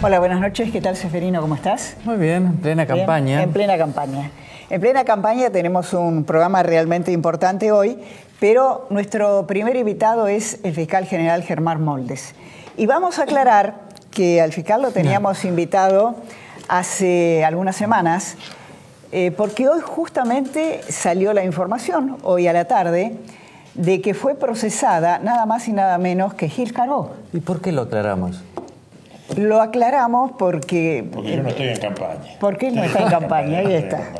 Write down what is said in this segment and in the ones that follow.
Hola, buenas noches. ¿Qué tal, Seferino? ¿Cómo estás? Muy bien, en plena campaña. En plena campaña. En plena campaña tenemos un programa realmente importante hoy, pero nuestro primer invitado es el fiscal general Germán Moldes. Y vamos a aclarar que al fiscal lo teníamos invitado hace algunas semanas, porque hoy justamente salió la información, hoy a la tarde, de que fue procesada nada más y nada menos que Gil Carbó. ¿Y por qué lo aclaramos? Lo aclaramos porque... Porque yo no estoy en campaña. Porque él no está en campaña, ahí está.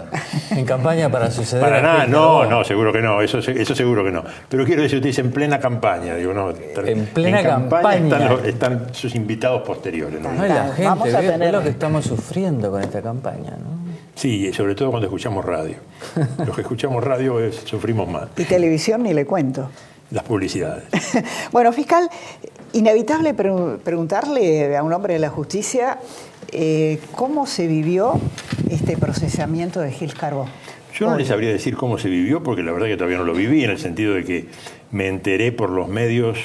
¿En campaña para suceder? Para nada, no, no, seguro que no, eso seguro que no. Pero quiero decir, usted dice en plena campaña, digo, no. En plena campaña. Están sus invitados posteriores, ¿no? No, y la Vamos gente a ve tener... lo que estamos sufriendo con esta campaña, ¿no? Sí, sobre todo cuando escuchamos radio. Los que escuchamos radio sufrimos más. Y televisión ni le cuento. Las publicidades. Bueno, fiscal, inevitable preguntarle a un hombre de la justicia cómo se vivió este procesamiento de Gil Carbó. Yo no les sabría decir cómo se vivió, porque la verdad que todavía no lo viví, en el sentido de que me enteré por los medios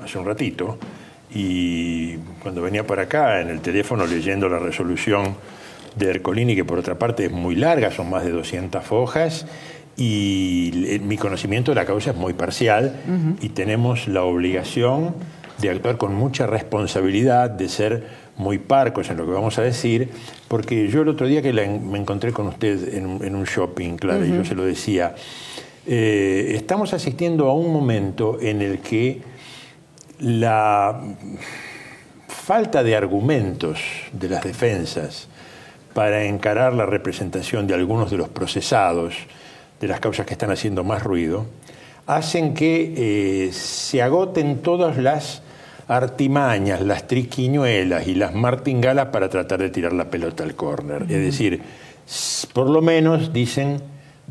hace un ratito, y cuando venía para acá, en el teléfono, leyendo la resolución de Ercolini, que por otra parte es muy larga, son más de 200 hojas, y mi conocimiento de la causa es muy parcial, y tenemos la obligación de actuar con mucha responsabilidad, de ser muy parcos en lo que vamos a decir, porque yo el otro día que me encontré con usted en un shopping, claro, y yo se lo decía, estamos asistiendo a un momento en el que la falta de argumentos de las defensas para encarar la representación de algunos de los procesados de las causas que están haciendo más ruido, hacen que se agoten todas las artimañas, las triquiñuelas y las martingalas para tratar de tirar la pelota al córner. Es decir, por lo menos dicen,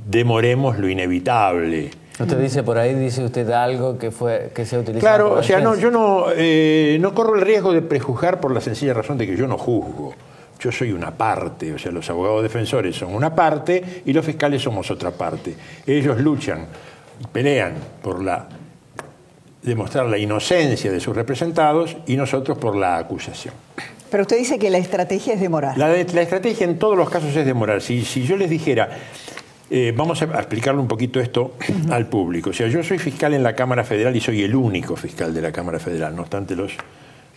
demoremos lo inevitable. Usted dice por ahí, dice usted algo que se ha utilizado. Claro, o sea, yo no corro el riesgo de prejuzgar por la sencilla razón de que yo no juzgo. Yo soy una parte, o sea, los abogados defensores son una parte y los fiscales somos otra parte. Ellos luchan, pelean por demostrar la inocencia de sus representados y nosotros por la acusación. Pero usted dice que la estrategia es demorar. La estrategia en todos los casos es demorar. Si yo les dijera, vamos a explicarle un poquito esto al público. O sea, yo soy fiscal en la Cámara Federal y soy el único fiscal de la Cámara Federal, no obstante los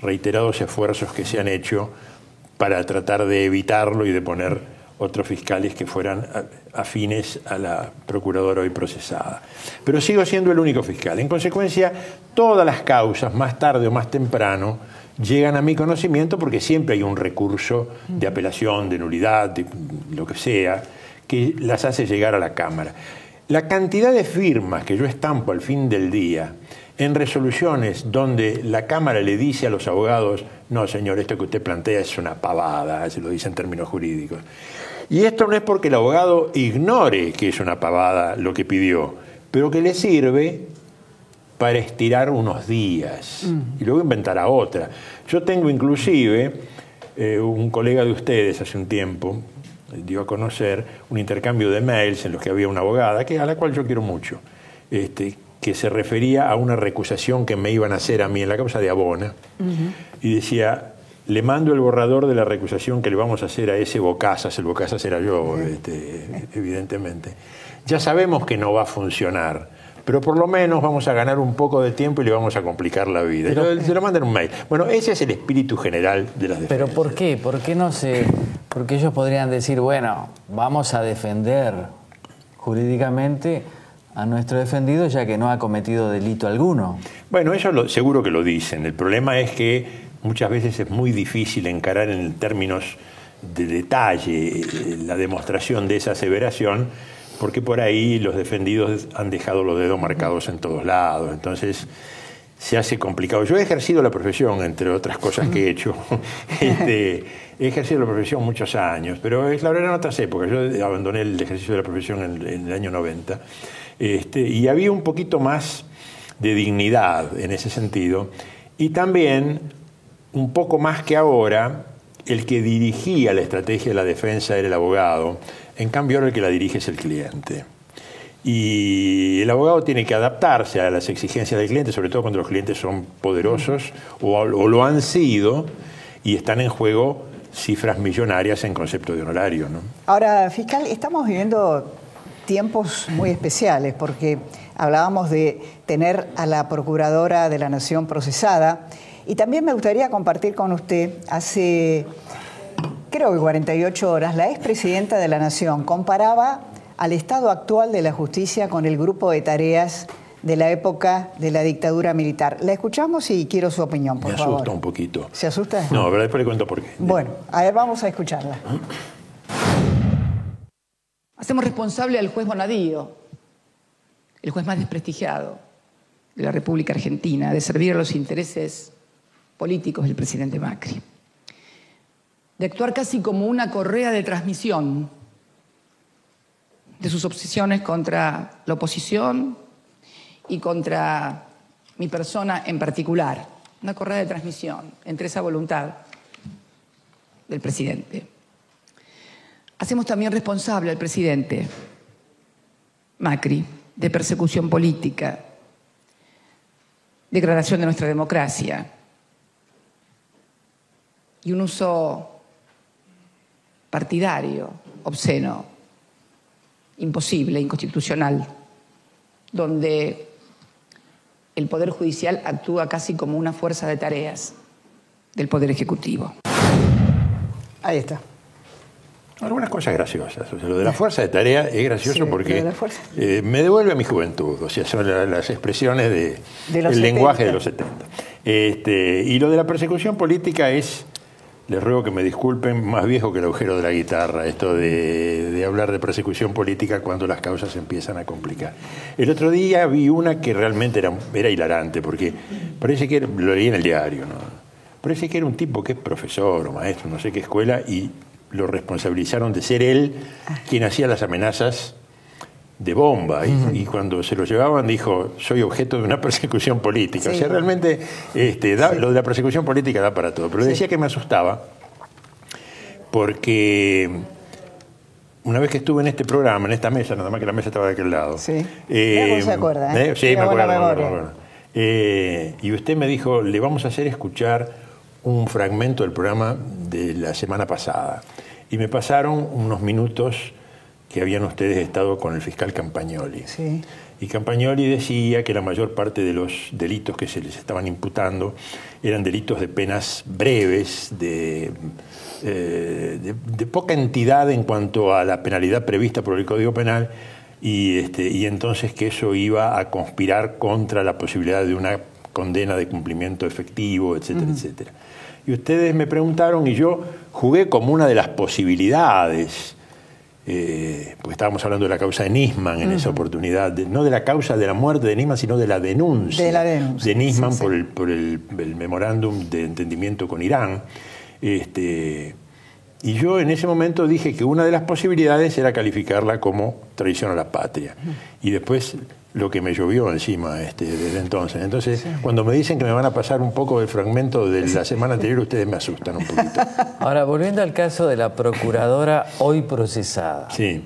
reiterados esfuerzos que se han hecho para tratar de evitarlo y de poner otros fiscales que fueran afines a la procuradora hoy procesada. Pero sigo siendo el único fiscal. En consecuencia, todas las causas, más tarde o más temprano, llegan a mi conocimiento porque siempre hay un recurso de apelación, de nulidad, de lo que sea, que las hace llegar a la Cámara. La cantidad de firmas que yo estampo al fin del día en resoluciones donde la Cámara le dice a los abogados, no señor, esto que usted plantea es una pavada, se lo dice en términos jurídicos. Y esto no es porque el abogado ignore que es una pavada lo que pidió, pero que le sirve para estirar unos días y luego inventará otra. Yo tengo inclusive un colega de ustedes hace un tiempo, dio a conocer un intercambio de mails en los que había una abogada, a la cual yo quiero mucho, que se refería a una recusación que me iban a hacer a mí en la causa de Abona, y decía, le mando el borrador de la recusación que le vamos a hacer a ese Bocazas, el Bocazas era yo, evidentemente. Ya sabemos que no va a funcionar, pero por lo menos vamos a ganar un poco de tiempo y le vamos a complicar la vida. Se lo mandan un mail. Bueno, ese es el espíritu general de las defensas. ¿Pero por qué? ¿Por qué no se...? Porque ellos podrían decir, bueno, vamos a defender jurídicamente a nuestro defendido ya que no ha cometido delito alguno. Bueno, eso seguro que lo dicen. El problema es que muchas veces es muy difícil encarar en términos de detalle la demostración de esa aseveración, porque por ahí los defendidos han dejado los dedos marcados en todos lados. Entonces se hace complicado. Yo he ejercido la profesión, entre otras cosas que he hecho. He ejercido la profesión muchos años, pero es la verdad en otras épocas. Yo abandoné el ejercicio de la profesión en el año 90. Y había un poquito más de dignidad en ese sentido, y también un poco más que ahora el que dirigía la estrategia de la defensa era el abogado, en cambio ahora el que la dirige es el cliente. Y el abogado tiene que adaptarse a las exigencias del cliente, sobre todo cuando los clientes son poderosos o lo han sido, y están en juego cifras millonarias en concepto de honorario, ¿no? Ahora, fiscal, estamos viviendo tiempos muy especiales porque hablábamos de tener a la Procuradora de la Nación procesada y también me gustaría compartir con usted, hace creo que 48 horas, la expresidenta de la Nación comparaba al estado actual de la justicia con el grupo de tareas de la época de la dictadura militar. La escuchamos y quiero su opinión, por favor. Me asusta un poquito. ¿Se asusta? No, pero después le cuento por qué. Bueno, a ver, vamos a escucharla. Hacemos responsable al juez Bonadío, el juez más desprestigiado de la República Argentina, de servir a los intereses políticos del presidente Macri, de actuar casi como una correa de transmisión de sus obsesiones contra la oposición y contra mi persona en particular, una correa de transmisión entre esa voluntad del presidente. Hacemos también responsable al presidente Macri de persecución política, degradación de nuestra democracia y un uso partidario, obsceno, imposible, inconstitucional, donde el Poder Judicial actúa casi como una fuerza de tareas del Poder Ejecutivo. Ahí está. Algunas cosas graciosas. O sea, lo de la fuerza de tarea es gracioso, Sí, porque de me devuelve a mi juventud. O sea, son las expresiones del lenguaje de los 70. Y lo de la persecución política es, les ruego que me disculpen, más viejo que el agujero de la guitarra, esto de hablar de persecución política cuando las causas empiezan a complicar. El otro día vi una que realmente era hilarante, porque parece que lo leí en el diario, ¿no? Parece que era un tipo que es profesor o maestro, no sé qué escuela, y lo responsabilizaron de ser él quien hacía las amenazas de bomba. Y cuando se lo llevaban dijo, soy objeto de una persecución política. Sí. O sea, realmente lo de la persecución política da para todo. Pero decía que me asustaba porque una vez que estuve en este programa, en esta mesa, nada más que la mesa estaba de aquel lado. Sí. ¿No se acuerda? ¿Eh? Sí, me acuerdo. Y usted me dijo, le vamos a hacer escuchar un fragmento del programa de la semana pasada. Y me pasaron unos minutos que habían ustedes estado con el fiscal Campagnoli. Sí. Y Campagnoli decía que la mayor parte de los delitos que se les estaban imputando eran delitos de penas breves, de poca entidad en cuanto a la penalidad prevista por el Código Penal, y entonces que eso iba a conspirar contra la posibilidad de una condena de cumplimiento efectivo, etcétera, etcétera. Y ustedes me preguntaron y yo jugué como una de las posibilidades, porque estábamos hablando de la causa de Nisman en esa oportunidad, no de la causa de la muerte de Nisman, sino de la denuncia de Nisman por el memorándum de entendimiento con Irán. Y yo en ese momento dije que una de las posibilidades era calificarla como traición a la patria. Y después lo que me llovió encima desde entonces. Entonces, cuando me dicen que me van a pasar un poco del fragmento de la semana anterior, ustedes me asustan un poquito. Ahora, volviendo al caso de la procuradora hoy procesada. Sí.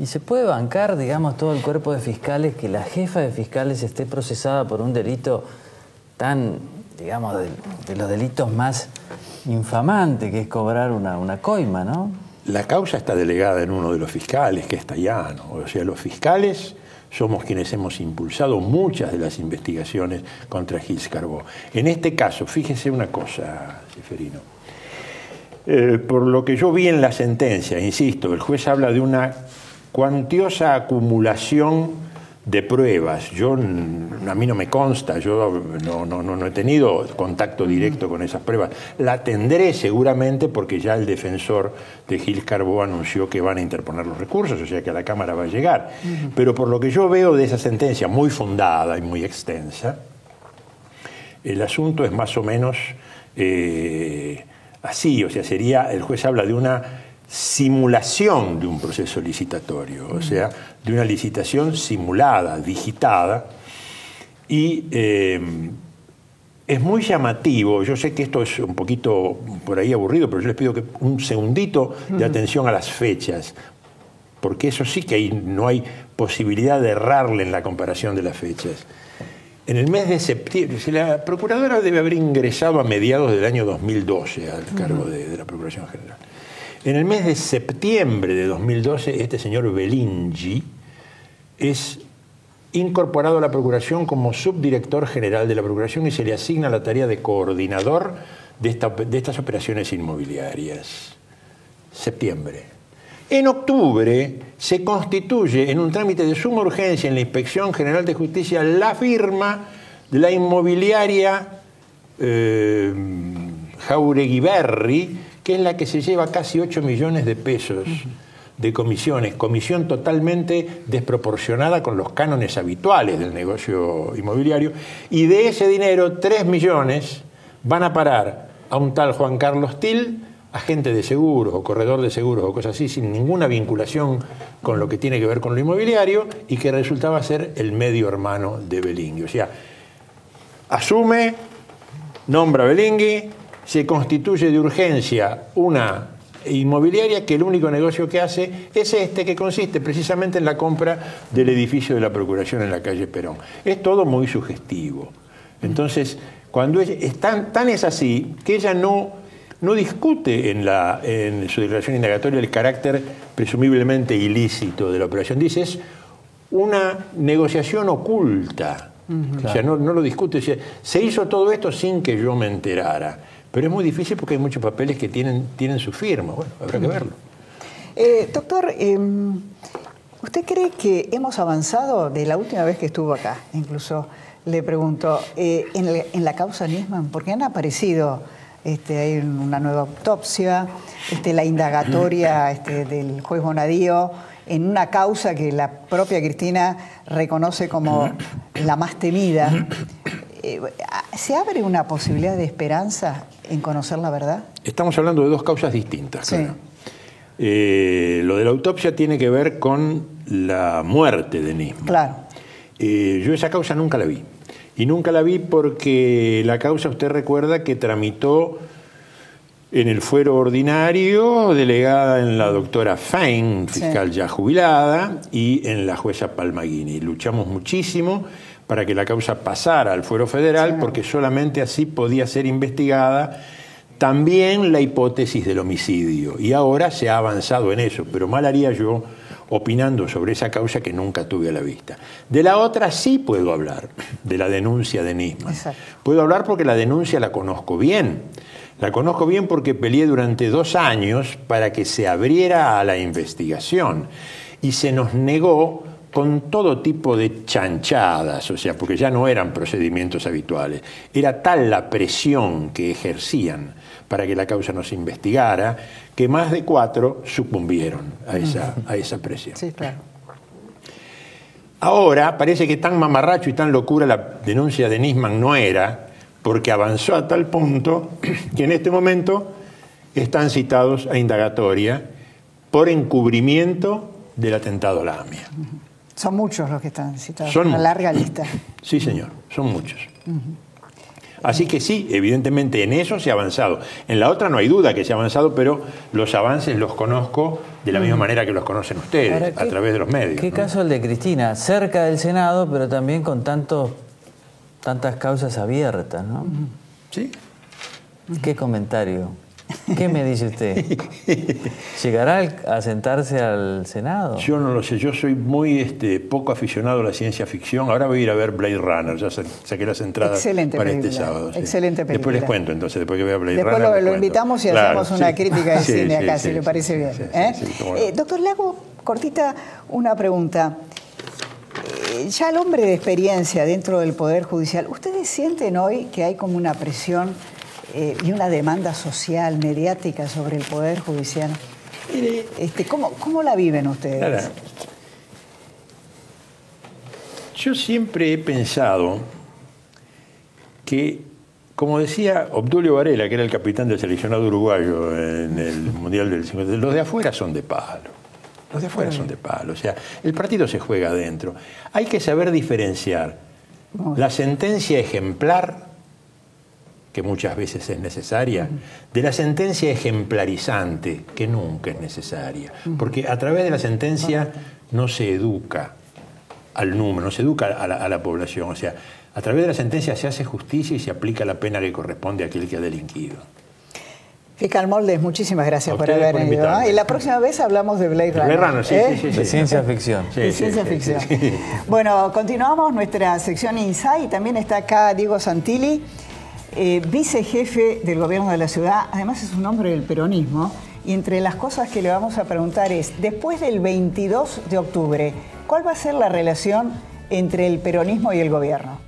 ¿Y se puede bancar, digamos, todo el cuerpo de fiscales que la jefa de fiscales esté procesada por un delito tan, digamos, de los delitos más infamantes, que es cobrar una coima, ¿no? La causa está delegada en uno de los fiscales, que es Tayano. O sea, los fiscales somos quienes hemos impulsado muchas de las investigaciones contra Gilles Carbó. En este caso, fíjese una cosa, Seferino. Por lo que yo vi en la sentencia, insisto, el juez habla de una cuantiosa acumulación de pruebas. A mí no me consta, yo no he tenido contacto directo con esas pruebas. La tendré seguramente porque ya el defensor de Gilles Carbó anunció que van a interponer los recursos, o sea que a la Cámara va a llegar. Pero por lo que yo veo de esa sentencia, muy fundada y muy extensa, el asunto es más o menos así, o sea, el juez habla de una simulación de un proceso licitatorio, o sea, de una licitación simulada, digitada, y es muy llamativo. Yo sé que esto es un poquito por ahí aburrido, pero yo les pido que un segundito de atención a las fechas, porque eso sí que no hay posibilidad de errarle en la comparación de las fechas. en el mes de septiembre, la procuradora debe haber ingresado a mediados del año 2012 al cargo de la Procuración General. En el mes de septiembre de 2012, este señor Belingi es incorporado a la Procuración como subdirector general de la Procuración y se le asigna la tarea de coordinador de estas operaciones inmobiliarias. Septiembre. En octubre se constituye en un trámite de suma urgencia en la Inspección General de Justicia la firma de la inmobiliaria Jauregui Berri, que es la que se lleva casi 8 millones de pesos de comisiones, comisión totalmente desproporcionada con los cánones habituales del negocio inmobiliario, y de ese dinero 3 millones van a parar a un tal Juan Carlos Til, agente de seguros o corredor de seguros o cosas así, sin ninguna vinculación con lo que tiene que ver con lo inmobiliario, y que resultaba ser el medio hermano de Belingi. O sea, asume, nombra a Belingi, se constituye de urgencia una inmobiliaria que el único negocio que hace es este, que consiste precisamente en la compra del edificio de la Procuración en la calle Perón. Es todo muy sugestivo. Entonces, cuando tan es así que ella no discute en su declaración indagatoria el carácter presumiblemente ilícito de la operación. Dice, es una negociación oculta. O sea, no lo discute. O sea, se hizo todo esto sin que yo me enterara. Pero es muy difícil porque hay muchos papeles que tienen su firma. Bueno, habrá que verlo. Doctor, ¿usted cree que hemos avanzado de la última vez que estuvo acá? Incluso le pregunto, en la causa Nisman, porque han aparecido, hay una nueva autopsia, la indagatoria del juez Bonadío, en una causa que la propia Cristina reconoce como la más temida. ¿Se abre una posibilidad de esperanza en conocer la verdad? Estamos hablando de dos causas distintas. Sí. Claro. Lo de la autopsia tiene que ver con la muerte de Nisman. Claro. Yo esa causa nunca la vi. Y nunca la vi porque la causa, usted recuerda, que tramitó en el fuero ordinario, delegada en la doctora Fein, fiscal ya jubilada, y en la jueza Palmaguini. Luchamos muchísimo para que la causa pasara al fuero federal, porque solamente así podía ser investigada también la hipótesis del homicidio. Y ahora se ha avanzado en eso, pero mal haría yo opinando sobre esa causa que nunca tuve a la vista. De la otra sí puedo hablar, de la denuncia de Nisman. Exacto. Puedo hablar porque la denuncia la conozco bien. La conozco bien porque peleé durante 2 años para que se abriera a la investigación. Y se nos negó con todo tipo de chanchadas, o sea, porque ya no eran procedimientos habituales. Era tal la presión que ejercían para que la causa no se investigara, que más de 4 sucumbieron a esa presión. Sí, claro. Ahora parece que tan mamarracho y tan locura la denuncia de Nisman no era, porque avanzó a tal punto que en este momento están citados a indagatoria por encubrimiento del atentado a la AMIA. Son muchos los que están citados, son una larga lista. Sí, señor, son muchos. Así que sí, evidentemente en eso se ha avanzado. En la otra no hay duda que se ha avanzado, pero los avances los conozco de la misma manera que los conocen ustedes, ahora, a través de los medios. ¿Qué caso el de Cristina? Cerca del Senado, pero también con tantas causas abiertas, ¿no? Sí. ¿Qué comentario? ¿Qué me dice usted? ¿Llegará a sentarse al Senado? Yo no lo sé, yo soy muy poco aficionado a la ciencia ficción. Ahora voy a ir a ver Blade Runner, ya saqué las entradas para este sábado. Excelente película. Después les cuento, entonces, después que vea Blade Después Runner. Después lo invitamos y hacemos una crítica de cine acá, si le parece bien. Doctor, le hago cortita una pregunta. Ya el hombre de experiencia dentro del Poder Judicial, ¿ustedes sienten hoy que hay como una presión y una demanda social, mediática sobre el Poder Judicial? ¿Cómo la viven ustedes? Claro. Yo siempre he pensado que, como decía Obdulio Varela, que era el capitán del seleccionado uruguayo en el Mundial del 50, los de afuera son de palo. Los de afuera son de palo. O sea, el partido se juega adentro. Hay que saber diferenciar la sentencia ejemplar, que muchas veces es necesaria, de la sentencia ejemplarizante, que nunca es necesaria. Porque a través de la sentencia no se educa al número, no se educa a la población. O sea, A través de la sentencia se hace justicia y se aplica la pena que corresponde a aquel que ha delinquido. Fiscal Moldes, muchísimas gracias por ustedes haber por venido. invitarme. Y la próxima vez hablamos de Blade Runner. Blade Runner, sí, sí, sí. De ciencia ficción. Sí, De sí, ciencia sí, ficción. sí. Bueno, continuamos nuestra sección Insight. También está acá Diego Santilli, vicejefe del gobierno de la ciudad. Además es un hombre del peronismo. Y entre las cosas que le vamos a preguntar es, después del 22 de octubre, ¿cuál va a ser la relación entre el peronismo y el gobierno?